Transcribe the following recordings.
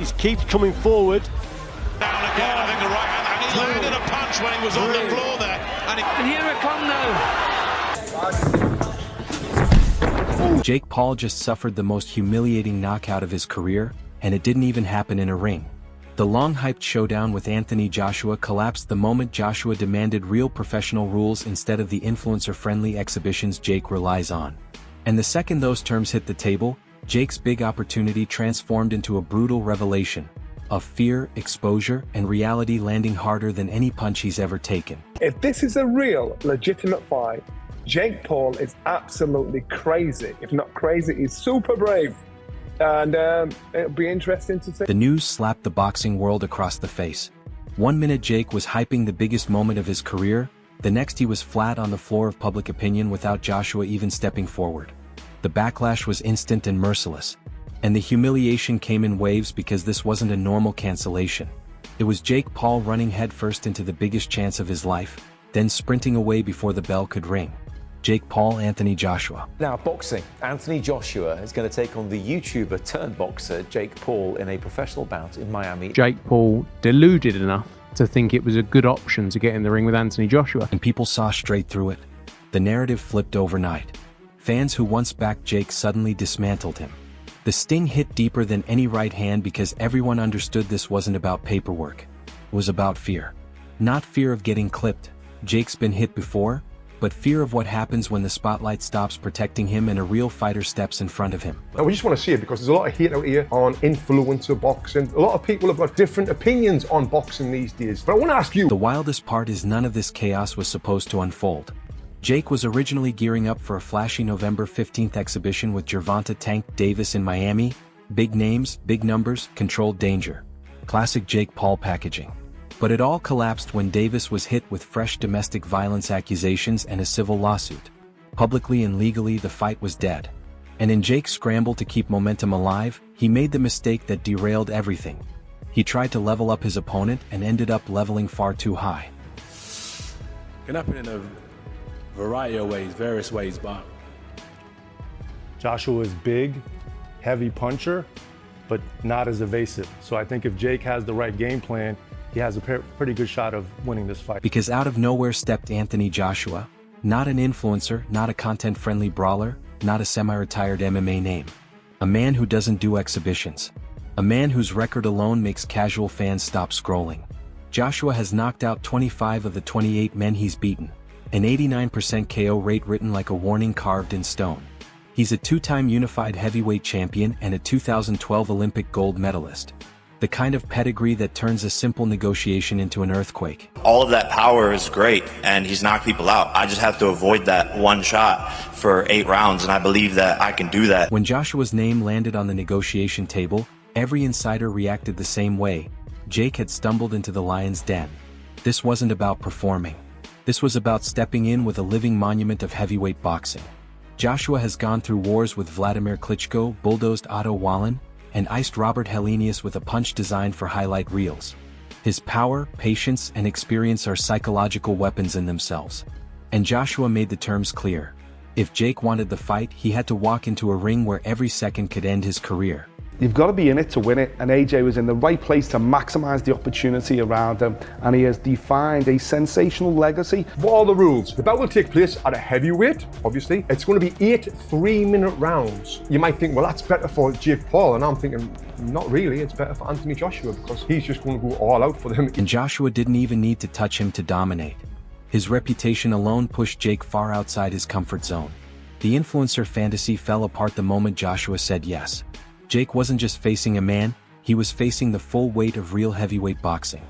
He keeps coming forward. Down again, I think the right hand, and he landed a punch when he was on the floor there. And here it comes now. Jake Paul just suffered the most humiliating knockout of his career, and it didn't even happen in a ring. The long-hyped showdown with Anthony Joshua collapsed the moment Joshua demanded real professional rules instead of the influencer-friendly exhibitions Jake relies on. And the second those terms hit the table, Jake's big opportunity transformed into a brutal revelation of fear, exposure, and reality landing harder than any punch he's ever taken. If this is a real, legitimate fight, Jake Paul is absolutely crazy. If not crazy, he's super brave. And it'll be interesting to see. The news slapped the boxing world across the face. 1 minute Jake was hyping the biggest moment of his career, the next he was flat on the floor of public opinion without Joshua even stepping forward. The backlash was instant and merciless. And the humiliation came in waves because this wasn't a normal cancellation. It was Jake Paul running headfirst into the biggest chance of his life, then sprinting away before the bell could ring. Jake Paul, Anthony Joshua. Now boxing. Anthony Joshua is going to take on the YouTuber turned boxer Jake Paul in a professional bout in Miami. Jake Paul deluded enough to think it was a good option to get in the ring with Anthony Joshua. And people saw straight through it. The narrative flipped overnight. Fans who once backed Jake suddenly dismantled him. The sting hit deeper than any right hand because everyone understood this wasn't about paperwork. It was about fear. Not fear of getting clipped. Jake's been hit before, but fear of what happens when the spotlight stops protecting him and a real fighter steps in front of him. And we just want to see it because there's a lot of hate out here on influencer boxing. A lot of people have got different opinions on boxing these days. But I want to ask you. The wildest part is none of this chaos was supposed to unfold. Jake was originally gearing up for a flashy November 15th exhibition with Gervonta Tank Davis in Miami. Big names, big numbers, controlled danger. Classic Jake Paul packaging. But it all collapsed when Davis was hit with fresh domestic violence accusations and a civil lawsuit. Publicly and legally, the fight was dead. And in Jake's scramble to keep momentum alive, he made the mistake that derailed everything. He tried to level up his opponent and ended up leveling far too high. Can happen in a variety of ways, various ways, but Joshua is big, heavy puncher, but not as evasive. So I think if Jake has the right game plan, he has a pretty good shot of winning this fight. Because out of nowhere stepped Anthony Joshua, not an influencer, not a content-friendly brawler, not a semi-retired MMA name. A man who doesn't do exhibitions. A man whose record alone makes casual fans stop scrolling. Joshua has knocked out 25 of the 28 men he's beaten. An 89% KO rate written like a warning carved in stone. He's a two-time unified heavyweight champion and a 2012 Olympic gold medalist. The kind of pedigree that turns a simple negotiation into an earthquake. All of that power is great, and he's knocked people out. I just have to avoid that one shot for 8 rounds, and I believe that I can do that. When Joshua's name landed on the negotiation table, every insider reacted the same way. Jake had stumbled into the lion's den. This wasn't about performing. This was about stepping in with a living monument of heavyweight boxing. Joshua has gone through wars with Vladimir Klitschko, bulldozed Otto Wallin, and iced Robert Helenius with a punch designed for highlight reels. His power, patience, and experience are psychological weapons in themselves. And Joshua made the terms clear. If Jake wanted the fight, he had to walk into a ring where every second could end his career. You've got to be in it to win it, and AJ was in the right place to maximize the opportunity around him, and he has defined a sensational legacy. What are the rules? The bout will take place at a heavyweight, obviously. It's going to be 8 3-minute rounds. You might think, well, that's better for Jake Paul, and I'm thinking, not really. It's better for Anthony Joshua because he's just going to go all out for them. And Joshua didn't even need to touch him to dominate. His reputation alone pushed Jake far outside his comfort zone. The influencer fantasy fell apart the moment Joshua said yes. Jake wasn't just facing a man, he was facing the full weight of real heavyweight boxing.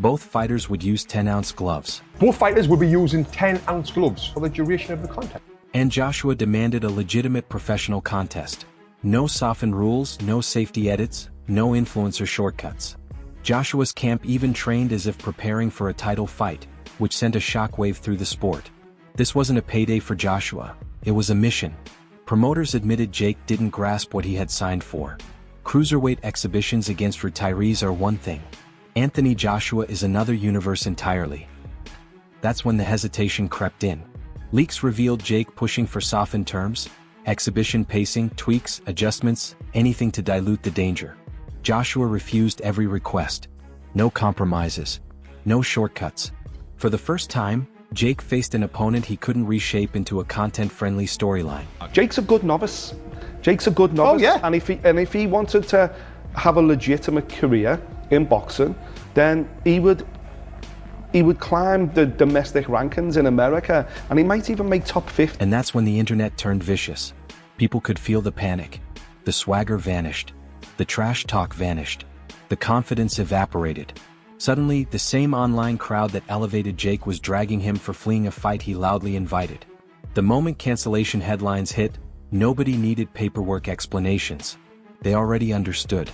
Both fighters would use 10-ounce gloves. Both fighters will be using 10-ounce gloves for the duration of the contest. And Joshua demanded a legitimate professional contest. No softened rules, no safety edits, no influencer shortcuts. Joshua's camp even trained as if preparing for a title fight, which sent a shockwave through the sport. This wasn't a payday for Joshua, it was a mission. Promoters admitted Jake didn't grasp what he had signed for. Cruiserweight exhibitions against retirees are one thing. Anthony Joshua is another universe entirely. That's when the hesitation crept in. Leaks revealed Jake pushing for softened terms, exhibition pacing, tweaks, adjustments, anything to dilute the danger. Joshua refused every request. No compromises. No shortcuts. For the first time, Jake faced an opponent he couldn't reshape into a content-friendly storyline. Jake's a good novice. Jake's a good novice. Oh, yeah. And if he wanted to have a legitimate career in boxing, then he would climb the domestic rankings in America, and he might even make top 50. And that's when the internet turned vicious. People could feel the panic. The swagger vanished. The trash talk vanished. The confidence evaporated. Suddenly, the same online crowd that elevated Jake was dragging him for fleeing a fight he loudly invited. The moment cancellation headlines hit, nobody needed paperwork explanations. They already understood.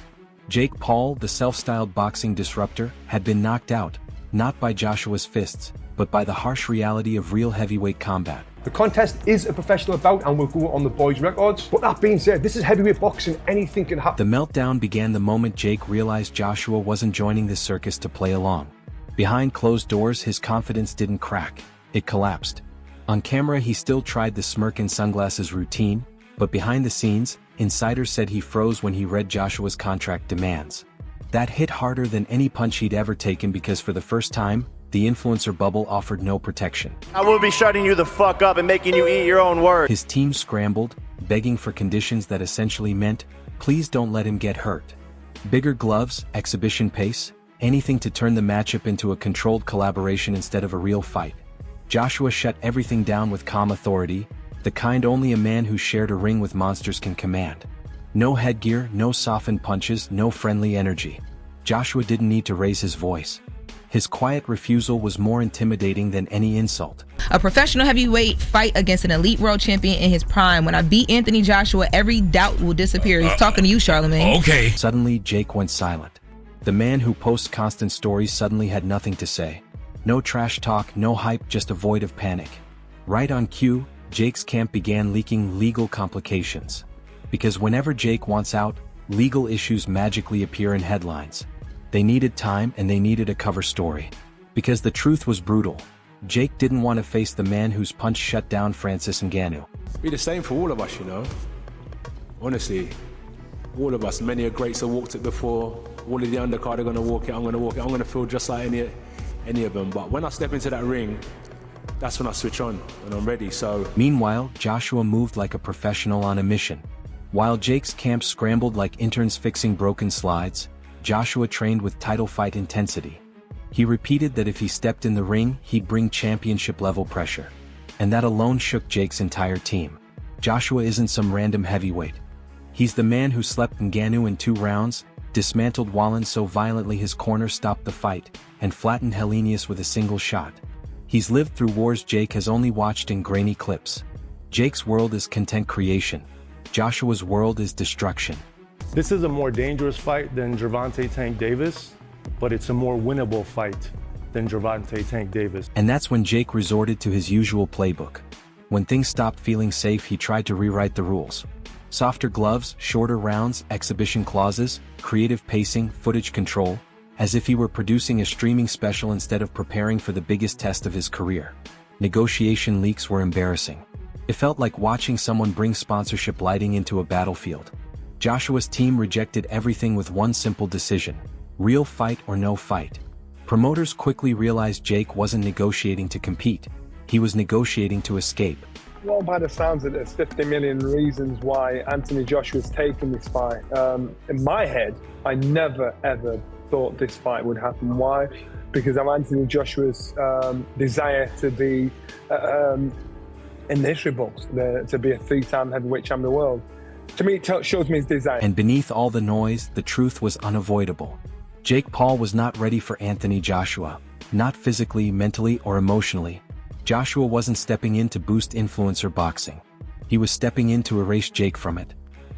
Jake Paul, the self-styled boxing disruptor, had been knocked out, not by Joshua's fists, but by the harsh reality of real heavyweight combat. The contest is a professional bout and will go on the boys' records. But that being said, this is heavyweight boxing. Anything can happen. The meltdown began the moment Jake realized Joshua wasn't joining the circus to play along. Behind closed doors, his confidence didn't crack. It collapsed. On camera, he still tried the smirk and sunglasses routine, but behind the scenes, insiders said he froze when he read Joshua's contract demands. That hit harder than any punch he'd ever taken because for the first time, the influencer bubble offered no protection. I will be shutting you the fuck up and making you eat your own words. His team scrambled, begging for conditions that essentially meant, please don't let him get hurt. Bigger gloves, exhibition pace, anything to turn the matchup into a controlled collaboration instead of a real fight. Joshua shut everything down with calm authority, the kind only a man who shared a ring with monsters can command. No headgear, no softened punches, no friendly energy. Joshua didn't need to raise his voice. His quiet refusal was more intimidating than any insult. A professional heavyweight fight against an elite world champion in his prime. When I beat Anthony Joshua, every doubt will disappear. He's talking to you, Charlamagne. Okay. Suddenly, Jake went silent. The man who posts constant stories suddenly had nothing to say. No trash talk, no hype, just a void of panic. Right on cue, Jake's camp began leaking legal complications. Because whenever Jake wants out, legal issues magically appear in headlines. They needed time and they needed a cover story. Because the truth was brutal. Jake didn't want to face the man whose punch shut down Francis Ngannou. Be the same for all of us, you know. Honestly, all of us. Many greats have walked it before. All of the undercard are going to walk it. I'm going to walk it. I'm going to feel just like any of them. But when I step into that ring, that's when I switch on and I'm ready. So. Meanwhile, Joshua moved like a professional on a mission. While Jake's camp scrambled like interns fixing broken slides, Joshua trained with title fight intensity. He repeated that if he stepped in the ring, he'd bring championship-level pressure. And that alone shook Jake's entire team. Joshua isn't some random heavyweight. He's the man who slept Ngannou in 2 rounds, dismantled Wallen so violently his corner stopped the fight, and flattened Hellenius with a single shot. He's lived through wars Jake has only watched in grainy clips. Jake's world is content creation. Joshua's world is destruction. This is a more dangerous fight than Gervonta Tank Davis, but it's a more winnable fight than Gervonta Tank Davis. And that's when Jake resorted to his usual playbook. When things stopped feeling safe, he tried to rewrite the rules. Softer gloves, shorter rounds, exhibition clauses, creative pacing, footage control, as if he were producing a streaming special instead of preparing for the biggest test of his career. Negotiation leaks were embarrassing. It felt like watching someone bring sponsorship lighting into a battlefield. Joshua's team rejected everything with one simple decision: real fight or no fight. Promoters quickly realized Jake wasn't negotiating to compete. He was negotiating to escape. Well, by the sounds of it, there's 50 million reasons why Anthony Joshua's taken this fight. In my head, I never ever thought this fight would happen. Why? Because of Anthony Joshua's desire to be invincible, to be a 3-time heavyweight champion of the world. To me, it shows me his desire. And beneath all the noise, the truth was unavoidable. Jake Paul was not ready for Anthony Joshua. Not physically, mentally, or emotionally. Joshua wasn't stepping in to boost influencer boxing. He was stepping in to erase Jake from it.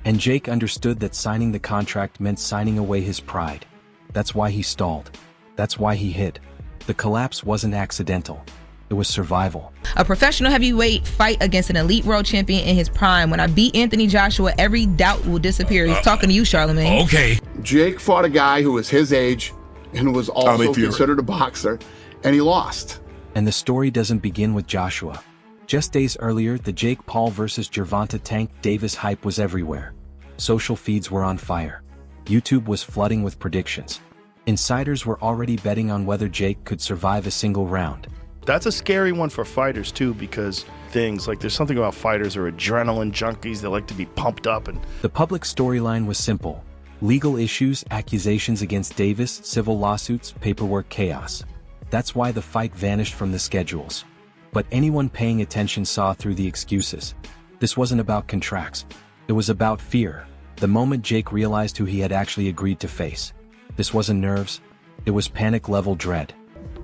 And Jake understood that signing the contract meant signing away his pride. That's why he stalled. That's why he hid. The collapse wasn't accidental. It was survival. A professional heavyweight fight against an elite world champion in his prime. When I beat Anthony Joshua, every doubt will disappear. He's talking to you, Charlamagne. Okay. Jake fought a guy who was his age and who was also considered a boxer, and he lost. And the story doesn't begin with Joshua. Just days earlier, the Jake Paul versus Gervonta Tank Davis hype was everywhere. Social feeds were on fire. YouTube was flooding with predictions. Insiders were already betting on whether Jake could survive a single round. That's a scary one for fighters too, because things like there's something about fighters are adrenaline junkies. They like to be pumped up. And the public storyline was simple. Legal issues, accusations against Davis, civil lawsuits, paperwork chaos. That's why the fight vanished from the schedules. But anyone paying attention saw through the excuses. This wasn't about contracts. It was about fear. The moment Jake realized who he had actually agreed to face. This wasn't nerves. It was panic-level dread.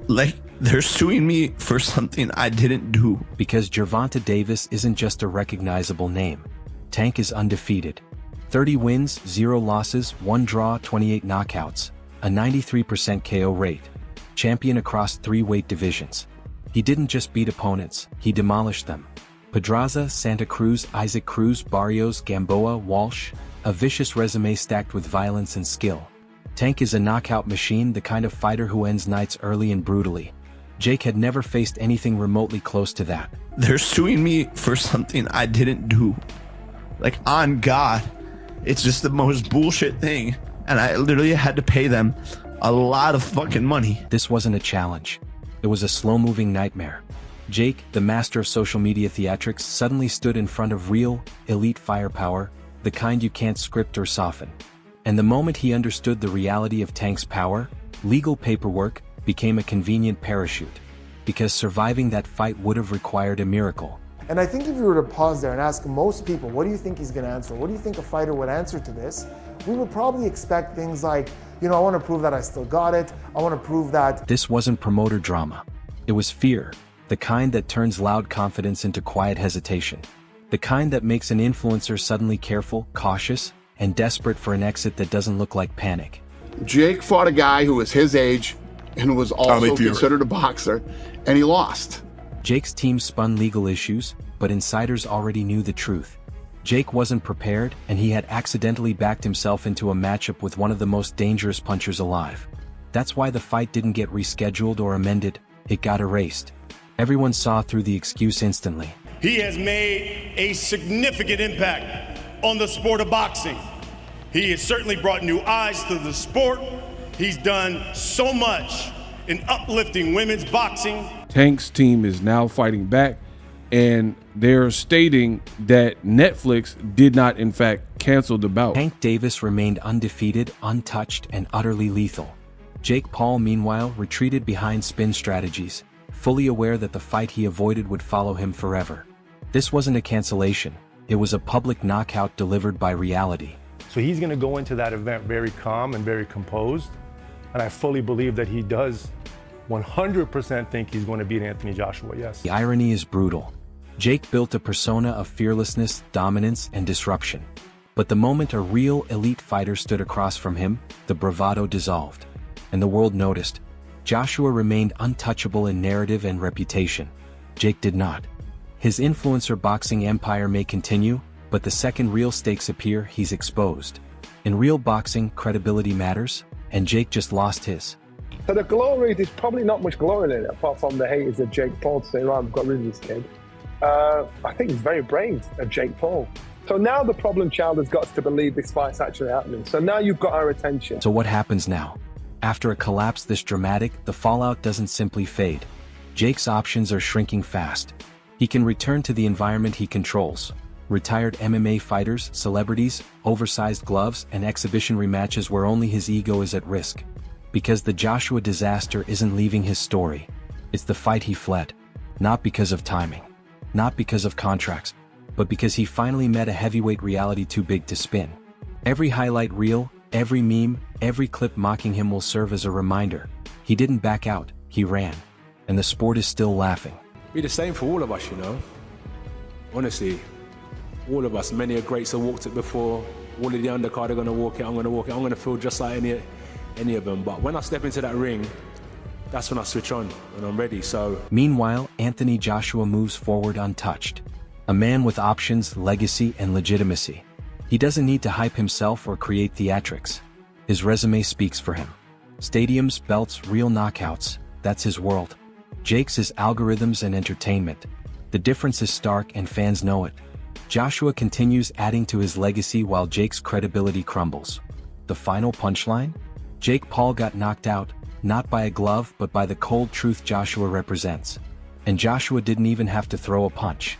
Like, they're suing me for something I didn't do. Because Gervonta Davis isn't just a recognizable name. Tank is undefeated. 30 wins, 0 losses, 1 draw, 28 knockouts. A 93% KO rate. Champion across 3 weight divisions. He didn't just beat opponents, he demolished them. Pedraza, Santa Cruz, Isaac Cruz, Barrios, Gamboa, Walsh. A vicious resume stacked with violence and skill. Tank is a knockout machine, the kind of fighter who ends nights early and brutally. Jake had never faced anything remotely close to that. They're suing me for something I didn't do. Like, on God. It's just the most bullshit thing. And I literally had to pay them a lot of fucking money. This wasn't a challenge. It was a slow-moving nightmare. Jake, the master of social media theatrics, suddenly stood in front of real, elite firepower, the kind you can't script or soften. And the moment he understood the reality of Tank's power, legal paperwork became a convenient parachute. Because surviving that fight would have required a miracle. And I think if you were to pause there and ask most people, what do you think he's going to answer? What do you think a fighter would answer to this? We would probably expect things like, you know, I want to prove that I still got it. I want to prove that. This wasn't promoter drama. It was fear, the kind that turns loud confidence into quiet hesitation. The kind that makes an influencer suddenly careful, cautious, and desperate for an exit that doesn't look like panic. Jake fought a guy who was his age and was also considered a boxer, and he lost. Jake's team spun legal issues, but insiders already knew the truth. Jake wasn't prepared, and he had accidentally backed himself into a matchup with one of the most dangerous punchers alive. That's why the fight didn't get rescheduled or amended, it got erased. Everyone saw through the excuse instantly. He has made a significant impact on the sport of boxing. He has certainly brought new eyes to the sport. He's done so much in uplifting women's boxing. Tank's team is now fighting back, and they're stating that Netflix did not, in fact, cancel the bout. Tank Davis remained undefeated, untouched, and utterly lethal. Jake Paul, meanwhile, retreated behind spin strategies, fully aware that the fight he avoided would follow him forever. This wasn't a cancellation. It was a public knockout delivered by reality. So he's going to go into that event very calm and very composed. And I fully believe that he does 100% think he's going to beat Anthony Joshua, yes. The irony is brutal. Jake built a persona of fearlessness, dominance, and disruption. But the moment a real elite fighter stood across from him, the bravado dissolved. And the world noticed. Joshua remained untouchable in narrative and reputation. Jake did not. His influencer boxing empire may continue, but the second real stakes appear, he's exposed. In real boxing, credibility matters, and Jake just lost his. So the glory, there's probably not much glory in it, apart from the haters of Jake Paul to say, right, we've got rid of this kid. I think it's very brave of Jake Paul. So now the problem child has got us to believe this fight's actually happening. So now you've got our attention. So what happens now? After a collapse this dramatic, the fallout doesn't simply fade. Jake's options are shrinking fast. He can return to the environment he controls. Retired MMA fighters, celebrities, oversized gloves, and exhibition rematches where only his ego is at risk. Because the Joshua disaster isn't leaving his story. It's the fight he fled. Not because of timing. Not because of contracts. But because he finally met a heavyweight reality too big to spin. Every highlight reel, every meme, every clip mocking him will serve as a reminder. He didn't back out, he ran. And the sport is still laughing. Be the same for all of us, you know. Honestly, all of us, many a greats have walked it before. All of the undercard are going to walk it, I'm going to walk it. I'm going to feel just like any of them. But when I step into that ring, that's when I switch on and I'm ready, so. Meanwhile, Anthony Joshua moves forward untouched. A man with options, legacy, and legitimacy. He doesn't need to hype himself or create theatrics. His resume speaks for him. Stadiums, belts, real knockouts, that's his world. Jake's is algorithms and entertainment. The difference is stark and fans know it. Joshua continues adding to his legacy while Jake's credibility crumbles. The final punchline? Jake Paul got knocked out, not by a glove but by the cold truth Joshua represents. And Joshua didn't even have to throw a punch.